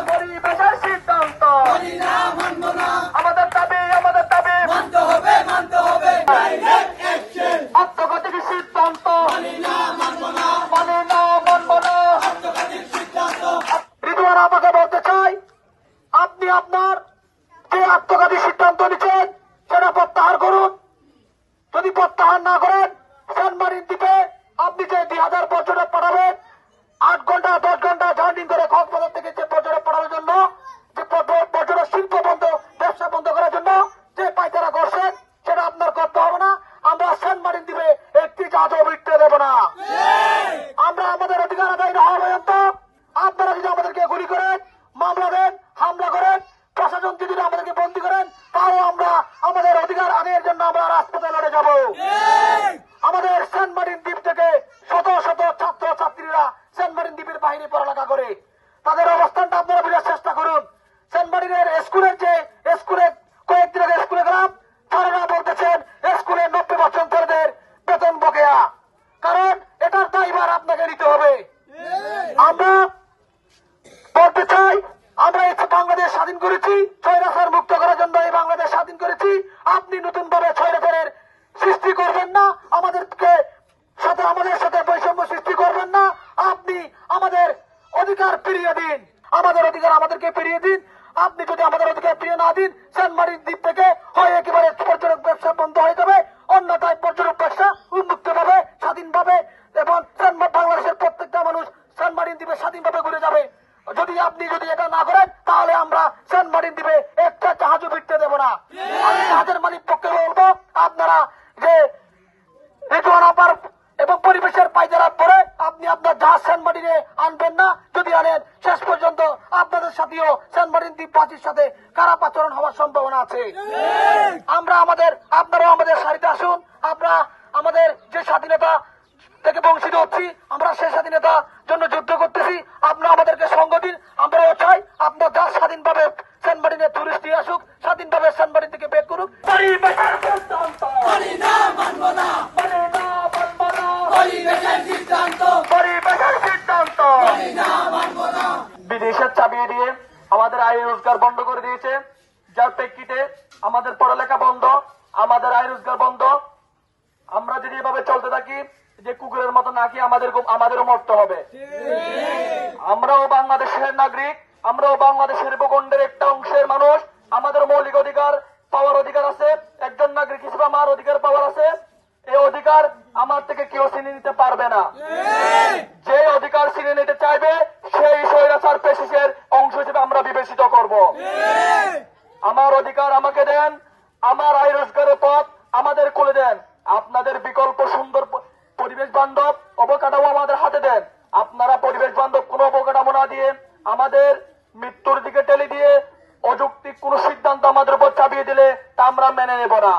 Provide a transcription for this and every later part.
পরিবেশের সিদ্ধান্ত আমাদের দাবি মানতে হবে আত্মঘাতী সিদ্ধান্ত মানি না মানব না রিদওয়ান আমাকে বলতে চাই, আপনি আপনার যে আত্মঘাতী সিদ্ধান্ত নিচ্ছেন সেটা প্রত্যাহার করুন। যদি প্রত্যাহার না করেন, সেন্ট মার্টিন দ্বীপে আপনি যে 2000 পর্যটক পাঠাবেন, 8 ঘন্টা 10 ঘন্টা জার্নি করে কক্সবাজার থেকে যে পর্যটক পাঠানোর জন্য, যে পর্যটক শিল্প বন্ধ, ব্যবসা বন্ধ করার জন্য যে পায়তারা করছেন, সেটা আপনার করতে হবে না। আমরা সেন্ট মার্টিন দ্বীপে একটি জাহাজও উঠতে দেব না। আমরা আমাদের অধিকার আদায় না হওয়া পর্যন্ত আপনারা যদি আমাদেরকে গুলি করেন, মামলা দেন, হামলা করেন, প্রশাসন যদি আমাদেরকে বন্দী করেন, তাও আমরা আমাদের অধিকার আদায়ের জন্য আমরা রাজপথে লড়ে যাব। আমাদের সেন্ট মার্টিন দ্বীপ থেকে শত শত ছাত্র ছাত্রীরা সেন্ট মার্টিন দ্বীপের বাইরে পড়ালেখা করে, তাদের অবস্থানটা আপনারা বোঝার চেষ্টা করুন। সেন্ট মার্টিনের স্কুলে কয়েকদিন আগে স্কুলে গেলাম, স্যারেরা বলতেছেন স্কুলে 90% ছেলেদের বেতন বকেয়া, কারণ এটার দায়ভার আপনাকে নিতে হবে। আমরা বলতে চাই, আমরা এই বাংলাদেশ স্বাধীন করেছি, স্বৈরাচার মুক্ত করার জন্য এই বাংলাদেশ স্বাধীন করেছি। আপনি নতুন ভাবে স্বৈরাচারের সৃষ্টি করবেন না, আমাদের সাথে বৈষম্য সৃষ্টি করবেন না। আপনি আমাদের অধিকার ফিরিয়ে দিন, আমাদের অধিকার আমাদেরকে ফিরিয়ে দিন। আপনি যদি আমাদের অধিকার ফিরিয়ে না দিন, সেন্ট মার্টিন দ্বীপ থেকে হয় একেবারে পর্যটক ব্যবসা বন্ধ হয়ে যাবে, অন্যথায় পর্যটক ব্যবসা উন্মুক্ত ভাবে স্বাধীনভাবে এবং বাংলাদেশের প্রত্যেকটা মানুষ সেন্ট মার্টিন দ্বীপে স্বাধীনভাবে ঘুরে যাবে। আপনি যদি এটা না করেন, তাহলে আমরা সেন্ট মার্টিন দ্বীপে একটা জাহাজও ফিরতে দেব না। আমি জাহাজের মালিক পক্ষে বলবো, আপনারা যে রিদওয়ান আপার এবং পরিবেশের পায়জারা পরে আপনি আপনার জাহাজ সেন্ট মার্টিনে আনবেন না। যদি আনেন, শেষ পর্যন্ত আপনাদের সাথেও সেন্ট মার্টিন দ্বীপবাসীর সাথে খারাপ আচরণ হওয়ার সম্ভাবনা আছে। আপনারাও আমাদের সারিতে আসুন। আমরা আমাদের যে স্বাধীনতা থেকে বঞ্চিত হচ্ছি, আমরা সেই স্বাধীনতার জন্য যুদ্ধ করতেছি। আপনারা আমাদেরকে সঙ্গ দিন। আমরাও চাই আপনার জাহাজ স্বাধীনভাবে সেন্ট মার্টিনে টুরিস্ট দিয়ে আসুক, স্বাধীনভাবে সেন্ট মার্টিন থেকে বের করুক। পরিবেশের সিদ্ধান্ত মানি না মানব না, বিদেশের চাবিয়ে দিয়ে আমাদের আয় রোজগার বন্ধ করে দিয়েছে, যার প্রেক্ষিতে আমাদের পড়ালেখা বন্ধ, আমাদের আয় রোজগার বন্ধ। আমরা যদি এভাবে চলতে থাকি, যে কুকুরের মতো নাকি আমাদেরও মরতে হবে। আমরাও বাংলাদেশের নাগরিক, আমরাও বাংলাদেশের ভূখণ্ডের একটা অংশের মানুষ। আমাদের মৌলিক অধিকার পাওয়ার অধিকার আছে, একজন নাগরিক হিসেবে আমার অধিকার পাওয়ার আছে। এই অধিকার আমার থেকে কেউ ছিনিয়ে নিতে পারবে না। যে অধিকার ছিনিয়ে নিতে চাইবে, সেই স্বৈরাচার পেশিসের অংশ হিসেবে আমরা বিবেচিত করব। আমার অধিকার আমাকে দেন, আমার আয় রোজগারের পথ আমাদের খুলে দেন। আপনাদের বিকল্প সুন্দর পরিবেশ বান্ধব অবকাঠামো আমাদের হাতে দেন। আপনারা পরিবেশ বান্ধব কোন অবকাঠামো না দিয়ে আমাদের মৃত্যুর দিকে ঠেলে দিয়ে অযৌক্তিক কোন সিদ্ধান্ত আমাদের উপর চাপিয়ে দিলে তা আমরা মেনে নেব না।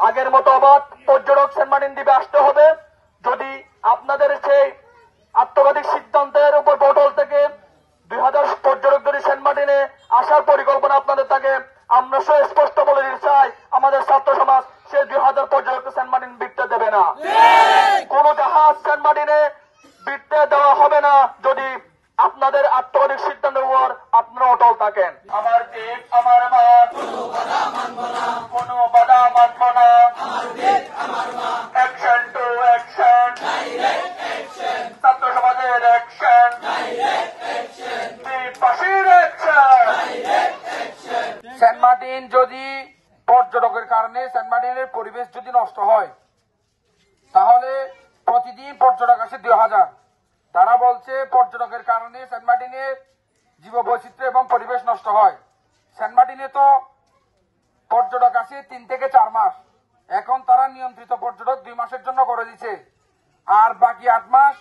আগের মতো অবাধ পর্যটক সেন্ট মার্টিন দ্বীপে আসতে হবে। যদি আপনাদের সেই আত্মঘাতিক সিদ্ধান্তের উপর বটল থেকে 2000 পর্যটক যদি সেন্ট মার্টিনে আসার পরিকল্পনা আপনাদের থাকে, আমরা স্পষ্ট বলে দিতে চাই, আমাদের ছাত্র সমাজ সেই 2000 পর্যটক সেন্ট মার্টিন বিটতে দেবে না। কোন জাহাজ সেন্ট মার্টিনে বিটতে দেওয়া হবে না যদি আপনাদের আত্মঘাতিক সিদ্ধান্তের উপর আপনারা অটল থাকেন। আমার দ্বীপ আমার মান, কোনো বাধা মানব না। অ্যাকশন টু অ্যাকশন, ছাত্র সমাজের অ্যাকশন, দ্বীপবাসীর অ্যাকশন। সেন্ট মার্টিন যদি পর্যটকের কারণে সেন্ট মার্টিনের পরিবেশ যদি নষ্ট হয়, তাহলে প্রতিদিন পর্যটক আসে 2000। তারা বলছে পর্যটকের কারণে সেন্ট মার্টিনের জীববৈচিত্র্য এবং পরিবেশ নষ্ট হয়। সেন্ট মার্টিনে তো পর্যটক আসে 3 থেকে 4 মাস। এখন তারা নিয়ন্ত্রিত পর্যটক 2 মাসের জন্য করে দিচ্ছে, আর বাকি 8 মাস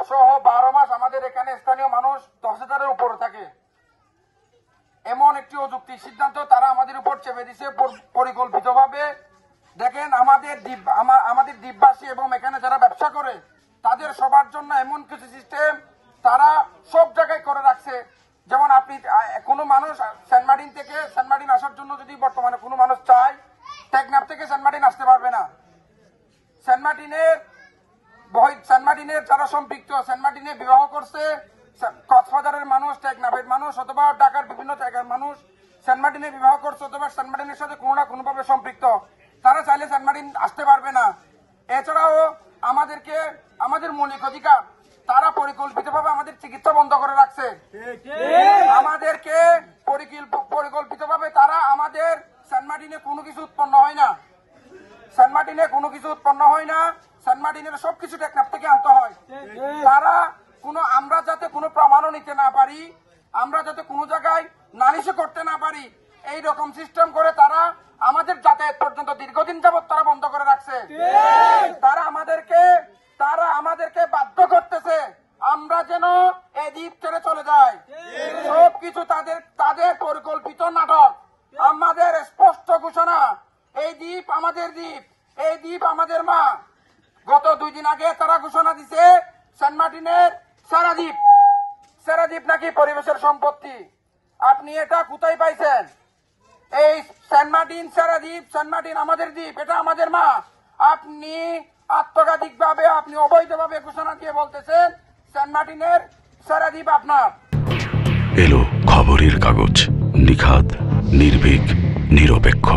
সহ 12 মাস আমাদের এখানে স্থানীয় মানুষ 10,000-এর উপরে থাকে। এমন একটি অযৌক্তিক সিদ্ধান্ত তারা আমাদের উপর চেপে দিচ্ছে পরিকল্পিতভাবে। দেখেন, আমাদের দ্বীপবাসী এবং এখানে যারা ব্যবসা করে তাদের সবার জন্য এমন কিছু সিস্টেম তারা সব জায়গায় করে রাখছে। যেমন আপনি কোনো মানুষ সেন্ট মার্টিন আসার জন্য যদি বর্তমানে কোনো মানুষ চায়, টেকনাফ থেকে সেন্ট মার্টিন আসতে পারবে না। সেন্ট মার্টিনের যারা সম্পৃক্ত, সেন্ট মার্টিনে বিবাহ করছে, কক্সবাজারের মানুষ, টেকনাফের মানুষ অথবা ঢাকার বিভিন্ন জায়গার মানুষ সেন্ট মার্টিনে বিবাহ করছে অথবা সেন্ট মার্টিনের সাথে কোনো না কোনোভাবে সম্পৃক্ত, তারা চাইলে সেন্ট মার্টিন আসতে পারবে না। এছাড়াও আমাদের মৌলিক অধিকার, তারা পরিকল্পিতভাবে আমাদের চিকিৎসা বন্ধ করে রাখছে। আমাদেরকে পরিকল্পিতভাবে তারা আমাদের সেন্ট মার্টিনে কোনো কিছু উৎপন্ন হয় না, সেন্ট মার্টিনে কোনো কিছু উৎপন্ন হয় না, সেন্ট মার্টিনের সবকিছু টেকনাফ থেকে আনতে হয়। তারা আমরা যাতে কোনো প্রমাণও নিতে না পারি, আমরা যাতে কোনো জায়গায় নালিশও করতে না পারি, এই রকম সিস্টেম করে তারা আমাদের যাতায়াত পর্যন্ত দীর্ঘদিন যাবৎ তারা বন্ধ করে রাখছে। তারা আমাদেরকে বাধ্য করতেছে আমরা যেন এই দ্বীপ ছেড়ে চলে যাই। সবকিছু তাদের পরিকল্পিত নাটক। আমাদের স্পষ্ট ঘোষণা, এই দ্বীপ আমাদের দ্বীপ, এই দ্বীপ আমাদের মা। গত 2 দিন আগে তারা ঘোষণা দিছে সেন্ট মার্টিনের সারা দ্বীপ নাকি পরিবেশের সম্পত্তি। আপনি এটা কোথায় পাইছেন? এই সেন্ট মার্টিন সারা দ্বীপ, সেন্ট মার্টিন আমাদের দ্বীপ, এটা আমাদের মা। আপনি আত্মঘাতিকভাবে, আপনি অবৈধভাবে ঘোষণা দিয়ে বলতেছেন সেন্ট মার্টিনের সারা দ্বীপ আপনার। এলো খবরের কাগজ, নিখাত, নির্ভীক, নিরপেক্ষ।